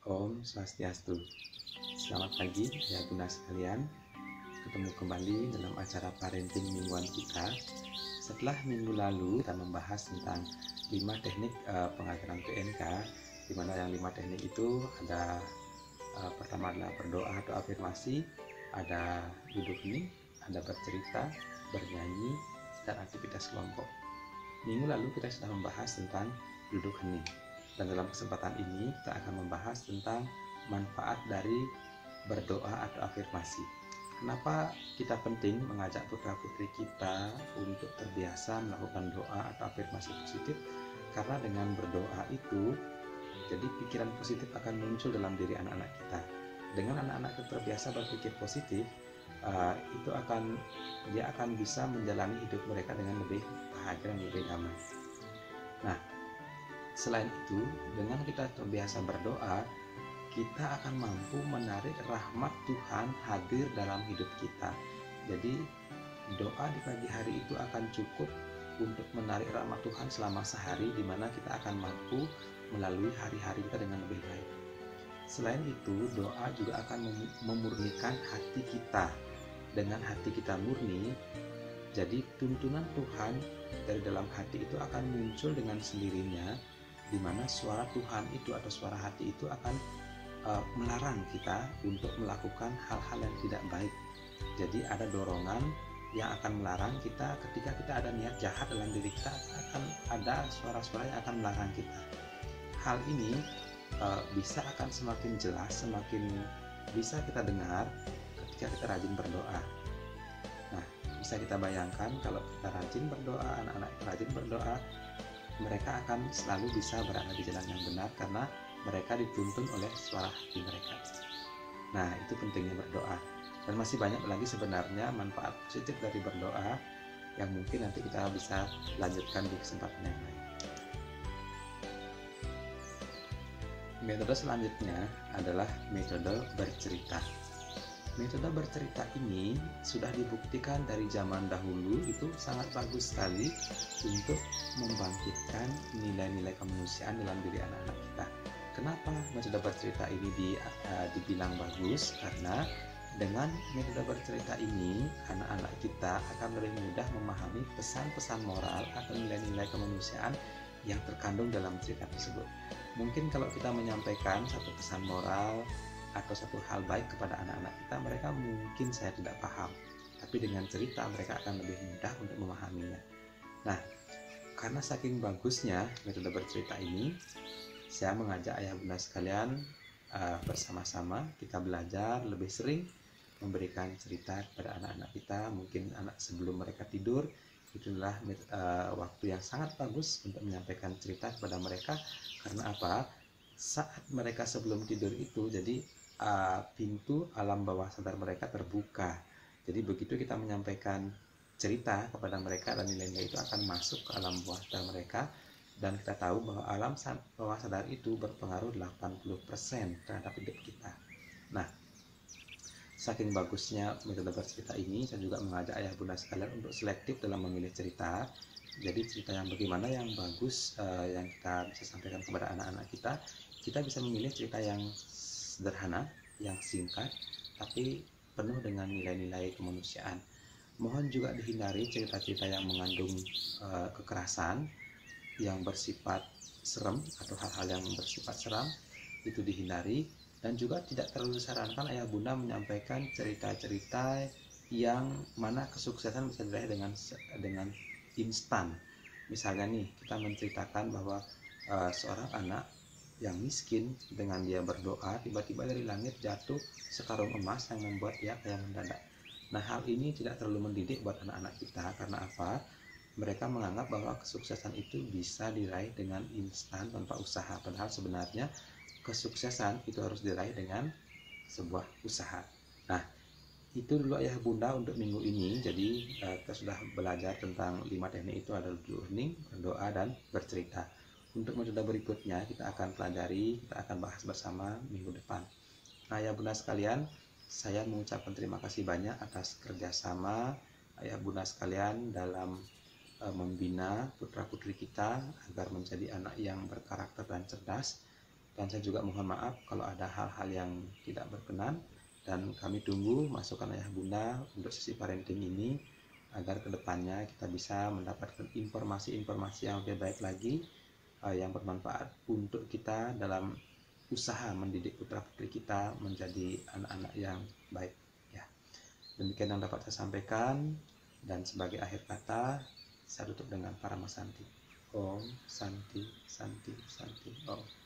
Om Swastiastu. Selamat pagi ya Bunda sekalian. Ketemu kembali dalam acara parenting mingguan kita. Setelah minggu lalu kita membahas tentang 5 teknik pengajaran PNK, di mana yang 5 teknik itu ada pertama adalah berdoa atau afirmasi, ada duduk hening, ada bercerita, bernyanyi, dan aktivitas kelompok. Minggu lalu kita sudah membahas tentang duduk hening. Dan dalam kesempatan ini kita akan membahas tentang manfaat dari berdoa atau afirmasi. Kenapa kita penting mengajak putra-putri kita untuk terbiasa melakukan doa atau afirmasi positif? Karena dengan berdoa itu, jadi pikiran positif akan muncul dalam diri anak-anak kita. Dengan anak-anak kita terbiasa berpikir positif, dia akan bisa menjalani hidup mereka dengan lebih bahagia dan lebih damai. Nah, selain itu, dengan kita terbiasa berdoa, kita akan mampu menarik rahmat Tuhan hadir dalam hidup kita. Jadi, doa di pagi hari itu akan cukup untuk menarik rahmat Tuhan selama sehari, di mana kita akan mampu melalui hari-hari kita dengan lebih baik. Selain itu, doa juga akan memurnikan hati kita. Dengan hati kita murni, jadi tuntunan Tuhan dari dalam hati itu akan muncul dengan sendirinya, di mana suara Tuhan itu atau suara hati itu akan melarang kita untuk melakukan hal-hal yang tidak baik. Jadi ada dorongan yang akan melarang kita ketika kita ada niat jahat dalam diri kita, akan ada suara-suara yang akan melarang kita. Hal ini bisa akan semakin jelas, semakin bisa kita dengar ketika kita rajin berdoa. Nah, bisa kita bayangkan kalau kita rajin berdoa, anak-anak rajin berdoa, mereka akan selalu bisa berada di jalan yang benar karena mereka dituntun oleh suara hati mereka. Nah, itu pentingnya berdoa. Dan masih banyak lagi sebenarnya manfaat positif dari berdoa yang mungkin nanti kita bisa lanjutkan di kesempatan yang lain. Metode selanjutnya adalah metode bercerita. Metode bercerita ini sudah dibuktikan dari zaman dahulu, itu sangat bagus sekali untuk membangkitkan nilai-nilai kemanusiaan dalam diri anak-anak kita. Kenapa metode bercerita ini dibilang bagus? Karena dengan metode bercerita ini, anak-anak kita akan lebih mudah memahami pesan-pesan moral atau nilai-nilai kemanusiaan yang terkandung dalam cerita tersebut. Mungkin kalau kita menyampaikan satu pesan moral atau satu hal baik kepada anak-anak kita, mereka mungkin saya tidak paham, tapi dengan cerita mereka akan lebih mudah untuk memahaminya. Nah, karena saking bagusnya metode bercerita ini, saya mengajak ayah bunda sekalian bersama-sama kita belajar lebih sering memberikan cerita kepada anak-anak kita. Mungkin anak sebelum mereka tidur, itulah waktu yang sangat bagus untuk menyampaikan cerita kepada mereka. Karena apa? Saat mereka sebelum tidur itu, jadi pintu alam bawah sadar mereka terbuka. Jadi begitu kita menyampaikan cerita kepada mereka, dan nilai-nilai itu akan masuk ke alam bawah sadar mereka. Dan kita tahu bahwa alam bawah sadar itu berpengaruh 80% terhadap hidup kita. Nah, saking bagusnya metode bercerita ini, saya juga mengajak ayah bunda sekalian untuk selektif dalam memilih cerita. Jadi cerita yang bagaimana yang bagus yang kita bisa sampaikan kepada anak-anak kita. Kita bisa memilih cerita yang sederhana, yang singkat, tapi penuh dengan nilai-nilai kemanusiaan. Mohon juga dihindari cerita-cerita yang mengandung kekerasan, yang bersifat serem atau hal-hal yang bersifat seram, itu dihindari. Dan juga tidak terlalu disarankan ayah bunda menyampaikan cerita-cerita yang mana kesuksesan bisa diraih dengan instan. Misalnya nih, kita menceritakan bahwa seorang anak yang miskin, dengan dia berdoa tiba-tiba dari langit jatuh sekarung emas yang membuat dia kaya mendadak. Nah, hal ini tidak terlalu mendidik buat anak-anak kita. Karena apa? Mereka menganggap bahwa kesuksesan itu bisa diraih dengan instan tanpa usaha, padahal sebenarnya kesuksesan itu harus diraih dengan sebuah usaha. Nah, itu dulu ayah bunda untuk minggu ini. Jadi kita sudah belajar tentang 5 teknik itu, adalah duduk hening, berdoa, dan bercerita. Untuk metode berikutnya kita akan pelajari, kita akan bahas bersama minggu depan. Nah, ayah bunda sekalian, saya mengucapkan terima kasih banyak atas kerjasama ayah bunda sekalian dalam membina putra-putri kita agar menjadi anak yang berkarakter dan cerdas. Dan saya juga mohon maaf kalau ada hal-hal yang tidak berkenan, dan kami tunggu masukan ayah bunda untuk sesi parenting ini agar kedepannya kita bisa mendapatkan informasi-informasi yang lebih baik lagi, yang bermanfaat untuk kita dalam usaha mendidik putra putri kita menjadi anak-anak yang baik ya. Demikian yang dapat saya sampaikan, dan sebagai akhir kata saya tutup dengan Paramasanti. Om Santi Santi Santi Om.